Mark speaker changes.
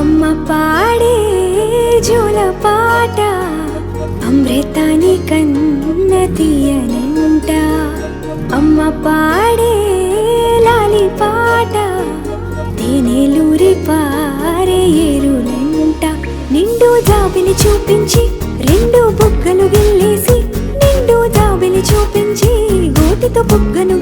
Speaker 1: అమ్మ పాడే జోల పాట అమృతాని కన్న తీయనంట. అమ్మ పాడే లాలి పాట తేనెలూరి పారే ఏరులంట. నిండు జాబిలి చూపించి రెండు బుగ్గలు గిల్లేసి, నిండు జాబిలి చూపించి గోటితో బుగ్గను